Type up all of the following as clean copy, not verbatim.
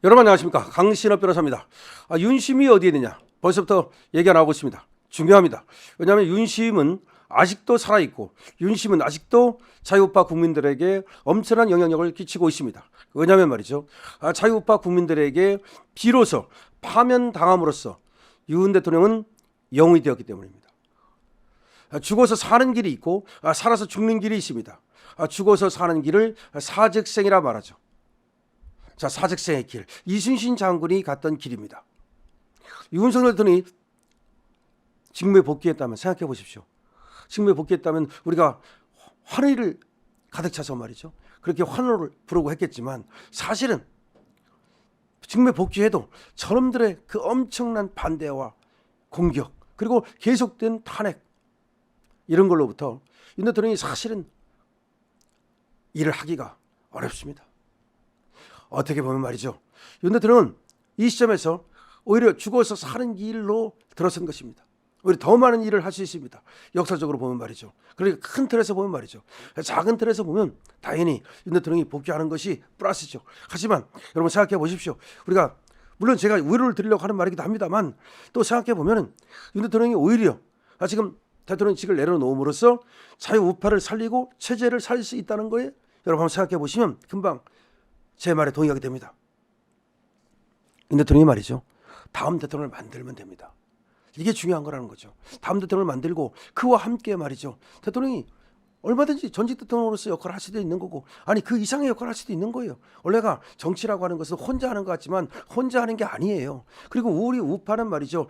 여러분 안녕하십니까, 강신업 변호사입니다. 윤심이 어디에 있느냐, 벌써부터 얘기가 나오고 있습니다. 중요합니다. 왜냐하면 윤심은 아직도 살아있고 윤심은 아직도 자유우파 국민들에게 엄청난 영향력을 끼치고 있습니다. 왜냐하면 말이죠, 자유우파 국민들에게 비로소 파면당함으로써 윤 대통령은 영웅이 되었기 때문입니다. 죽어서 사는 길이 있고 살아서 죽는 길이 있습니다. 죽어서 사는 길을 사직생이라 말하죠. 자, 사직생의 길, 이순신 장군이 갔던 길입니다. 윤석열 대통령이 직무에 복귀했다면 생각해 보십시오. 직무에 복귀했다면 우리가 환희를 가득 차서 말이죠, 그렇게 환호를 부르고 했겠지만, 사실은 직무에 복귀해도 저놈들의 그 엄청난 반대와 공격, 그리고 계속된 탄핵, 이런 걸로부터 윤 대통령이 사실은 일을 하기가 어렵습니다. 어떻게 보면 말이죠, 윤 대통령은 이 시점에서 오히려 죽어서 사는 길로 들어선 것입니다. 오히려 더 많은 일을 할 수 있습니다. 역사적으로 보면 말이죠. 그러니까 큰 틀에서 보면 말이죠. 작은 틀에서 보면 당연히 윤 대통령이 복귀하는 것이 플러스죠. 하지만 여러분 생각해 보십시오. 우리가 물론 제가 위로를 드리려고 하는 말이기도 합니다만, 또 생각해 보면은 윤 대통령이 오히려 지금 대통령직을 내려놓음으로써 자유우파를 살리고 체제를 살릴 수 있다는 거에 여러분 한번 생각해 보시면 금방 제 말에 동의하게 됩니다. 윤 대통령이 말이죠, 다음 대통령을 만들면 됩니다. 이게 중요한 거라는 거죠. 다음 대통령을 만들고 그와 함께 말이죠, 대통령이 얼마든지 전직 대통령으로서 역할을 할 수도 있는 거고, 아니 그 이상의 역할을 할 수도 있는 거예요. 원래가 정치라고 하는 것은 혼자 하는 것 같지만 혼자 하는 게 아니에요. 그리고 우리 우파는 말이죠,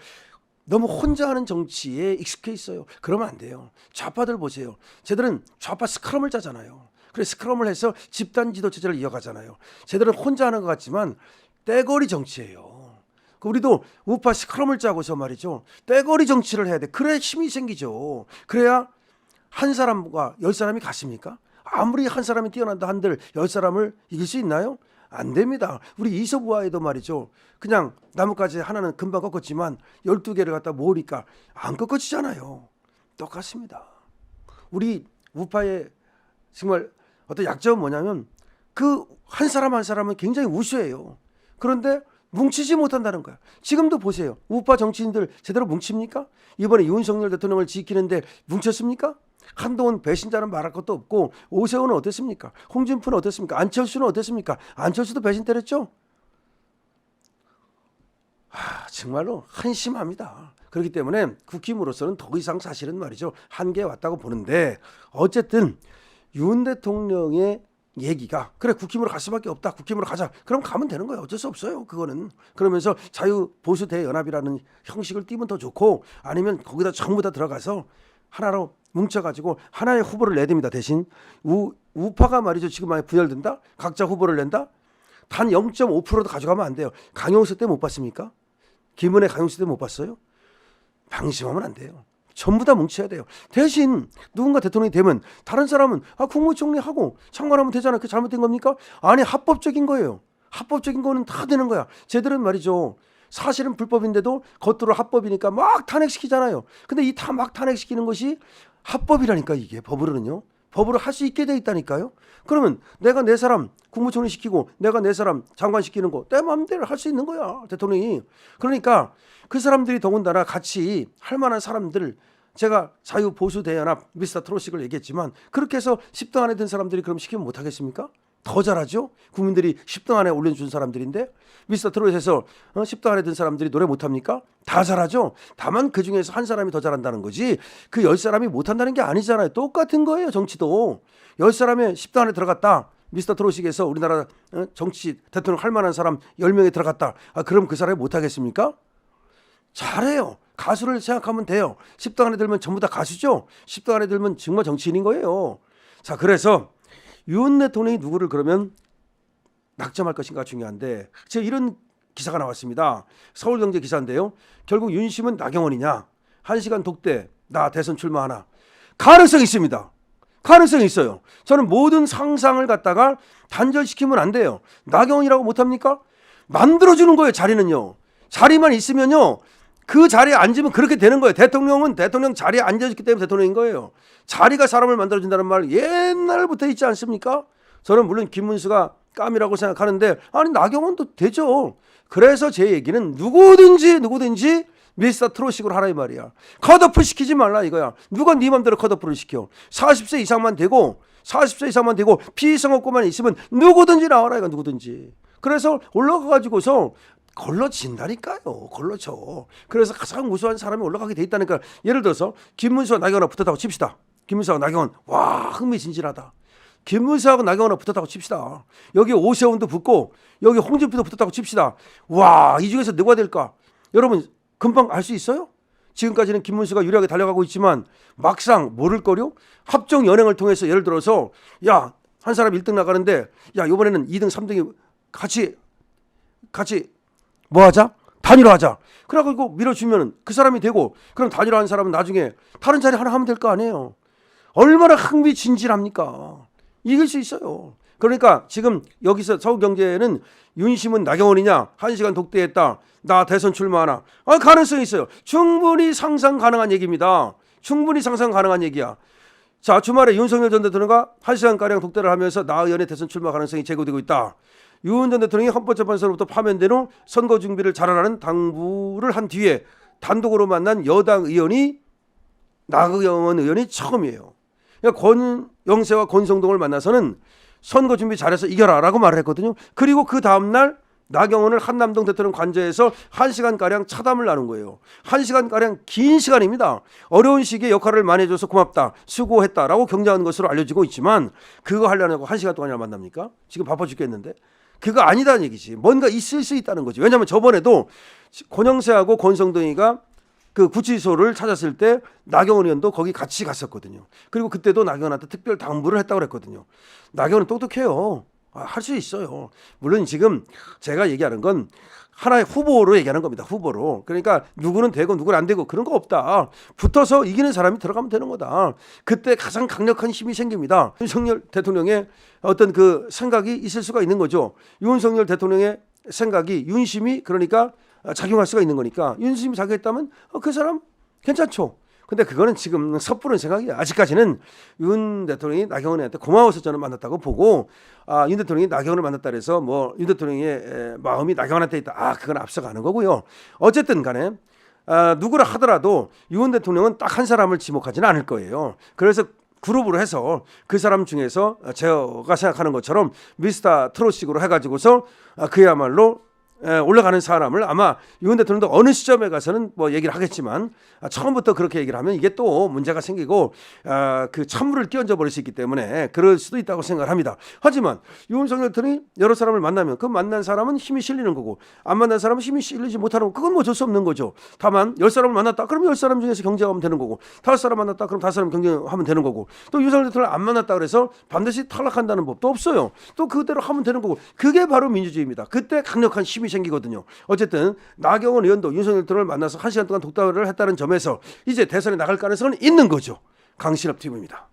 너무 혼자 하는 정치에 익숙해 있어요. 그러면 안 돼요. 좌파들 보세요. 쟤들은 좌파 스크럼을 짜잖아요. 그래 스크럼을 해서 집단 지도 체제를 이어가잖아요. 쟤들은 혼자 하는 것 같지만 떼거리 정치예요. 우리도 우파 스크럼을 짜고서 말이죠, 떼거리 정치를 해야 돼. 그래야 힘이 생기죠. 그래야 한 사람과 10사람이 같습니까? 아무리 한 사람이 뛰어난다 한들 10사람을 이길 수 있나요? 안 됩니다. 우리 이소부화에도 말이죠, 그냥 나뭇가지 하나는 금방 꺾었지만 12개를 갖다 모으니까 안 꺾어지잖아요. 똑같습니다. 우리 우파의 정말 어떤 약점은 뭐냐면 그 한 사람 한 사람은 굉장히 우수해요. 그런데 뭉치지 못한다는 거야. 지금도 보세요. 우파 정치인들 제대로 뭉칩니까? 이번에 윤석열 대통령을 지키는데 뭉쳤습니까? 한동훈 배신자는 말할 것도 없고, 오세훈은 어땠습니까? 홍준표는 어땠습니까? 안철수는 어땠습니까? 안철수도 배신 때렸죠? 정말로 한심합니다. 그렇기 때문에 국힘으로서는 더 이상 사실은 말이죠, 한계에 왔다고 보는데, 어쨌든 윤 대통령의 얘기가 그래 국힘으로 갈 수밖에 없다, 국힘으로 가자, 그럼 가면 되는 거예요. 어쩔 수 없어요. 그거는. 그러면서 자유보수대연합이라는 형식을 띄면 더 좋고, 아니면 거기다 전부 다 들어가서 하나로 뭉쳐가지고 하나의 후보를 내댑니다. 대신 우파가 말이죠, 지금 만약 분열된다, 각자 후보를 낸다, 단 0.5%도 가져가면 안 돼요. 강용수 때 못 봤습니까? 김은혜 강용수 때 못 봤어요? 방심하면 안 돼요. 전부 다 뭉쳐야 돼요. 대신 누군가 대통령이 되면 다른 사람은 국무총리하고 장관하면 되잖아요. 그게 잘못된 겁니까? 아니, 합법적인 거예요. 합법적인 거는 다 되는 거야. 쟤들은 말이죠, 사실은 불법인데도 겉으로 합법이니까 막 탄핵시키잖아요. 근데 이 막 탄핵시키는 것이 합법이라니까. 이게 법으로는요, 법으로 할 수 있게 돼 있다니까요. 그러면 내가 내 사람 국무총리 시키고 내가 내 사람 장관 시키는 거 내 마음대로 할 수 있는 거야, 대통령이. 그러니까 그 사람들이 더군다나 같이 할 만한 사람들, 제가 자유보수대연합 미스터 트롯식을 얘기했지만, 그렇게 해서 10등 안에 든 사람들이 그럼 시키면 못하겠습니까? 더 잘하죠. 국민들이 10등 안에 올려준 사람들인데 미스터 트롯에서 10등 안에 든 사람들이 노래 못합니까? 다 잘하죠. 다만 그 중에서 한 사람이 더 잘한다는 거지, 그 10사람이 못한다는 게 아니잖아요. 똑같은 거예요. 정치도 10사람의 10등 안에 들어갔다, 미스터 트롯식에서 우리나라 정치 대통령 할 만한 사람 10명에 들어갔다, 그럼 그 사람이 못하겠습니까? 잘해요. 가수를 생각하면 돼요. 10등 안에 들면 전부 다 가수죠. 10등 안에 들면 정말 정치인인 거예요. 자, 그래서 윤 대통령이 누구를 그러면 낙점할 것인가 중요한데, 제가 이런 기사가 나왔습니다. 서울경제 기사인데요. 결국 윤심은 나경원이냐, 1시간 독대, 나 대선 출마하나. 가능성이 있습니다. 가능성이 있어요. 저는 모든 상상을 갖다가 단절시키면 안 돼요. 나경원이라고 못합니까? 만들어주는 거예요. 자리는요. 자리만 있으면요, 그 자리에 앉으면 그렇게 되는 거예요. 대통령은 대통령 자리에 앉아있기 때문에 대통령인 거예요. 자리가 사람을 만들어준다는 말 옛날부터 있지 않습니까? 저는 물론 김문수가 깜이라고 생각하는데 아니 나경원도 되죠. 그래서 제 얘기는 누구든지 미스터 트롯식으로 하라 이 말이야. 컷오프 시키지 말라 이거야. 누가 네 맘대로 컷오프를 시켜. 40세 이상만 되고 피성업고만 있으면 누구든지 나와라 이거 누구든지. 그래서 올라가가지고서 걸러진다니까요. 걸러져. 그래서 가장 무수한 사람이 올라가게 돼 있다니까. 예를 들어서 김문수와 나경원 붙었다고 칩시다. 김문수와 나경원 와 흥미진진하다. 김문수하고 나경원하고 붙었다고 칩시다. 여기 오세훈도 붙고 여기 홍준표도 붙었다고 칩시다. 와, 이 중에서 누가 될까? 여러분 금방 알 수 있어요? 지금까지는 김문수가 유리하게 달려가고 있지만 막상 모를 거요? 합종 연행을 통해서 예를 들어서 야, 한 사람 1등 나가는데 야, 이번에는 2등, 3등이 같이 뭐 하자? 단일화하자. 그래가지고 밀어주면 그 사람이 되고 그럼 단일화한 사람은 나중에 다른 자리 하나 하면 될 거 아니에요. 얼마나 흥미진진합니까? 이길 수 있어요. 그러니까 지금 여기서 서울경제는 윤심은 나경원이냐 1시간 독대했다. 나 대선 출마하나. 가능성이 있어요. 충분히 상상 가능한 얘기입니다. 충분히 상상 가능한 얘기야. 자, 주말에 윤석열 전 대통령과 1시간가량 독대를 하면서 나 의원의 대선 출마 가능성이 제고되고 있다. 윤 전 대통령이 헌법재판소로부터 파면된 후 선거 준비를 잘하라는 당부를 한 뒤에 단독으로 만난 여당 의원이 나경원 의원이 처음이에요. 그러니까 권영세와 권성동을 만나서는 선거 준비 잘해서 이겨라라고 말을 했거든요. 그리고 그 다음날 나경원을 한남동 대통령 관저에서 1시간가량 차담을 나눈 거예요. 1시간가량 긴 시간입니다. 어려운 시기에 역할을 많이 해줘서 고맙다, 수고했다라고 격려하는 것으로 알려지고 있지만 그거 하려고 1시간 동안이나 만납니까? 지금 바빠 죽겠는데. 그거 아니다는 얘기지. 뭔가 있을 수 있다는 거지. 왜냐하면 저번에도 권영세하고 권성동이가 그 구치소를 찾았을 때 나경원 의원도 거기 같이 갔었거든요. 그리고 그때도 나경원한테 특별 당부를 했다고 그랬거든요. 나경원은 똑똑해요. 할 수 있어요. 물론 지금 제가 얘기하는 건 하나의 후보로 얘기하는 겁니다. 후보로. 그러니까 누구는 되고 누구는 안 되고 그런 거 없다. 붙어서 이기는 사람이 들어가면 되는 거다. 그때 가장 강력한 힘이 생깁니다. 윤석열 대통령의 어떤 그 생각이 있을 수가 있는 거죠. 윤석열 대통령의 생각이 윤심이 그러니까 작용할 수가 있는 거니까 윤심이 작용했다면 그 사람 괜찮죠. 근데 그거는 지금 섣부른 생각이야. 아직까지는 윤 대통령이 나경원한테 고마워서 저는 만났다고 보고 윤 대통령이 나경원을 만났다 그래서 뭐 윤 대통령의 마음이 나경원한테 있다. 그건 앞서가는 거고요. 어쨌든 간에 누구라 하더라도 윤 대통령은 딱 한 사람을 지목하지는 않을 거예요. 그래서 그룹으로 해서 그 사람 중에서 제가 생각하는 것처럼 미스터 트롯식으로 해가지고서 그야말로 올라가는 사람을 아마 윤 대통령도 어느 시점에 가서는 뭐 얘기를 하겠지만 처음부터 그렇게 얘기를 하면 이게 또 문제가 생기고 그 찬물을 끼얹어 버릴 수 있기 때문에 그럴 수도 있다고 생각을 합니다. 하지만 윤석열 대통령이 여러 사람을 만나면 그 만난 사람은 힘이 실리는 거고 안 만난 사람은 힘이 실리지 못하는 거 그건 뭐 어쩔 수 없는 거죠. 다만 10사람을 만났다 그러면 10사람 중에서 경쟁하면 되는 거고 5사람 만났다 그럼 5사람 경쟁하면 되는 거고 또 윤석열 대통령 안 만났다 그래서 반드시 탈락한다는 법도 없어요. 또 그대로 하면 되는 거고 그게 바로 민주주의입니다. 그때 강력한 힘이 생기거든요. 어쨌든 나경원 의원도 윤석열 대통령을 만나서 1시간 동안 독다를 했다는 점에서 이제 대선에 나갈 가능성은 있는 거죠. 강신업 TV입니다.